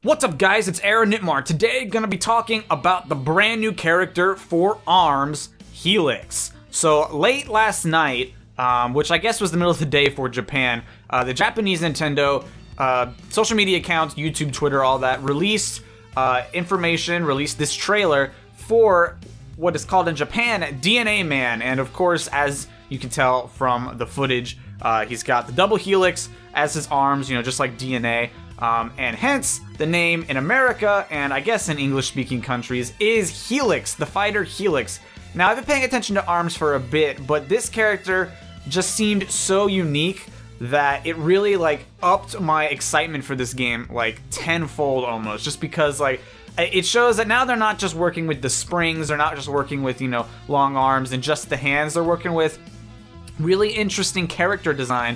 What's up guys, it's Aaronitmar. Today gonna be talking about the brand new character for ARMS, Helix. So late last night, which I guess was the middle of the day for Japan, the Japanese Nintendo social media accounts, YouTube, Twitter, all that, released this trailer for what is called in Japan DNA Man. And of course, as you can tell from the footage, he's got the double helix as his arms, just like DNA. And hence, the name in America, and I guess in English-speaking countries, is Helix, the fighter Helix. Now, I've been paying attention to ARMS for a bit, but this character just seemed so unique that it really, upped my excitement for this game, tenfold almost, just because, it shows that now they're not just working with the springs, they're not just working with, long arms and just the hands, they're working with really interesting character design.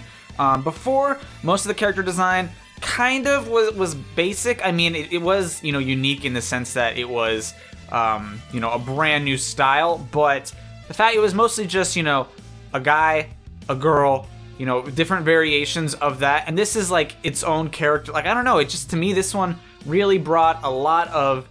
Before, most of the character design kind of was basic. I mean, it was, unique in the sense that it was, a brand new style, but the fact it was mostly just, a guy, a girl, different variations of that, and this is its own character. I don't know, it just, to me, this one really brought a lot of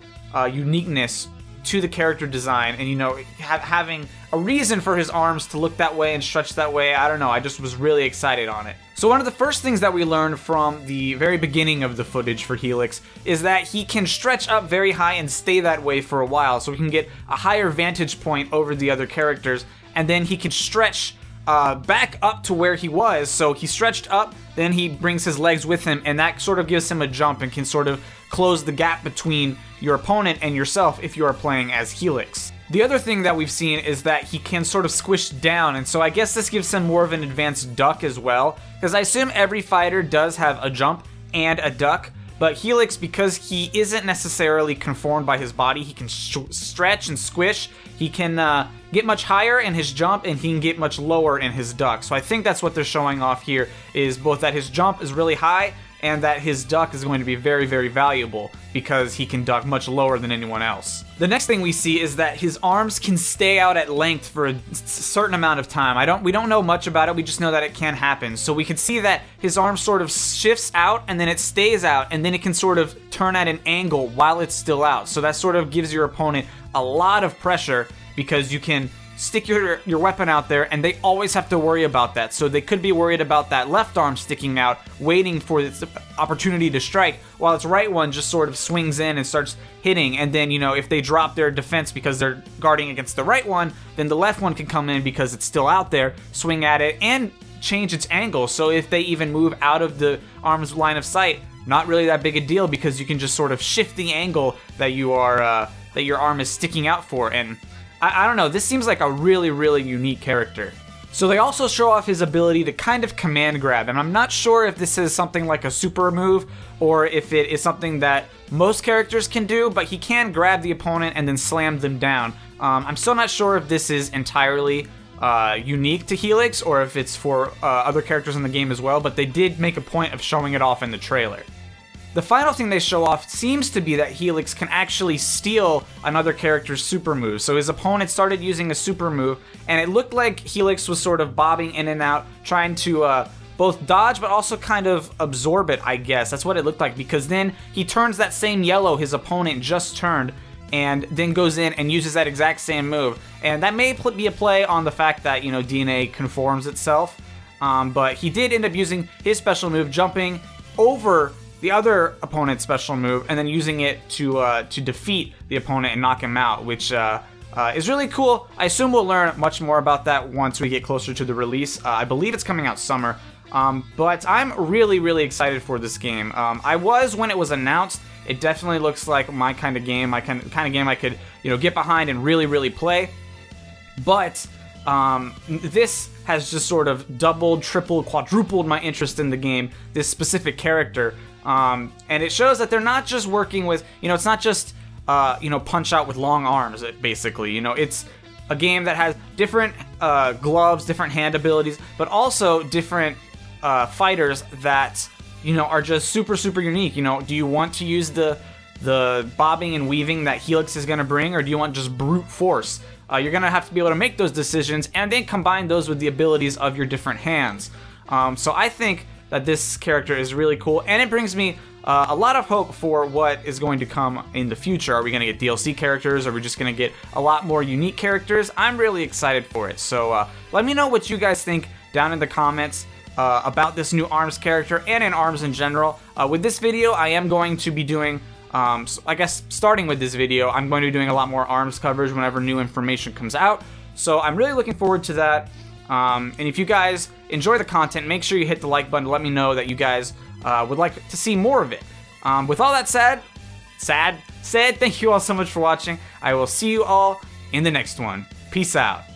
uniqueness to the character design, and having a reason for his arms to look that way and stretch that way. I don't know, I just was really excited on it. So one of the first things that we learned from the very beginning of the footage for Helix is that he can stretch up very high and stay that way for a while, so he can get a higher vantage point over the other characters, and then he can stretch back up to where he was. So he stretched up, then he brings his legs with him, and that sort of gives him a jump and can sort of close the gap between your opponent and yourself if you are playing as Helix. The other thing that we've seen is that he can sort of squish down, and so I guess this gives him more of an advanced duck as well, because I assume every fighter does have a jump and a duck, but Helix, because he isn't necessarily conformed by his body, he can stretch and squish, he can get much higher in his jump, and he can get much lower in his duck. So I think that's what they're showing off here, is both that his jump is really high, and that his duck is going to be very, very valuable because he can duck much lower than anyone else. The next thing we see is that his arms can stay out at length for a certain amount of time. We don't know much about it, we just know that it can happen. So we can see that his arm sort of shifts out and then it stays out, and then it can sort of turn at an angle while it's still out. So that sort of gives your opponent a lot of pressure because you can stick your weapon out there, and they always have to worry about that. So they could be worried about that left arm sticking out, waiting for its opportunity to strike, while its right one just sort of swings in and starts hitting. And then, if they drop their defense because they're guarding against the right one, then the left one can come in because it's still out there, swing at it, and change its angle. So if they even move out of the arm's line of sight, not really that big a deal, because you can just sort of shift the angle that you are that your arm is sticking out for. And I don't know, this seems like a really, really unique character. So they also show off his ability to kind of command grab, and I'm not sure if this is something like a super move or if it is something that most characters can do, but he can grab the opponent and then slam them down. I'm still not sure if this is entirely unique to Helix or if it's for other characters in the game as well, but they did make a point of showing it off in the trailer. The final thing they show off seems to be that Helix can actually steal another character's super move. So his opponent started using a super move, and it looked like Helix was sort of bobbing in and out, trying to both dodge but also kind of absorb it, I guess. That's what it looked like, because then he turns that same yellow his opponent just turned, and then goes in and uses that exact same move. And that may be a play on the fact that, DNA conforms itself, but he did end up using his special move, jumping over the other opponent's special move, and then using it to defeat the opponent and knock him out, which is really cool. I assume we'll learn much more about that once we get closer to the release. I believe it's coming out summer, but I'm really, really excited for this game. I was when it was announced. It definitely looks like my kind of game, kind of game I could get behind and really, really play. But this has just sort of doubled, tripled, quadrupled my interest in the game, this specific character. And it shows that they're not just working with, it's not just, punch out with long arms, basically. It's a game that has different gloves, different hand abilities, but also different fighters that, are just super, super unique. Do you want to use the bobbing and weaving that Helix is going to bring, or do you want just brute force? You're going to have to be able to make those decisions and then combine those with the abilities of your different hands. So I think that this character is really cool, and it brings me a lot of hope for what is going to come in the future. Are we going to get DLC characters? Are we just going to get a lot more unique characters? I'm really excited for it. So let me know what you guys think down in the comments about this new ARMS character and in ARMS in general. With this video, I am going to be doing, I guess starting with this video, I'm going to be doing a lot more ARMS coverage whenever new information comes out. So I'm really looking forward to that. And if you guys enjoy the content, make sure you hit the like button to let me know that you guys would like to see more of it. With all that said, thank you all so much for watching. I will see you all in the next one. Peace out.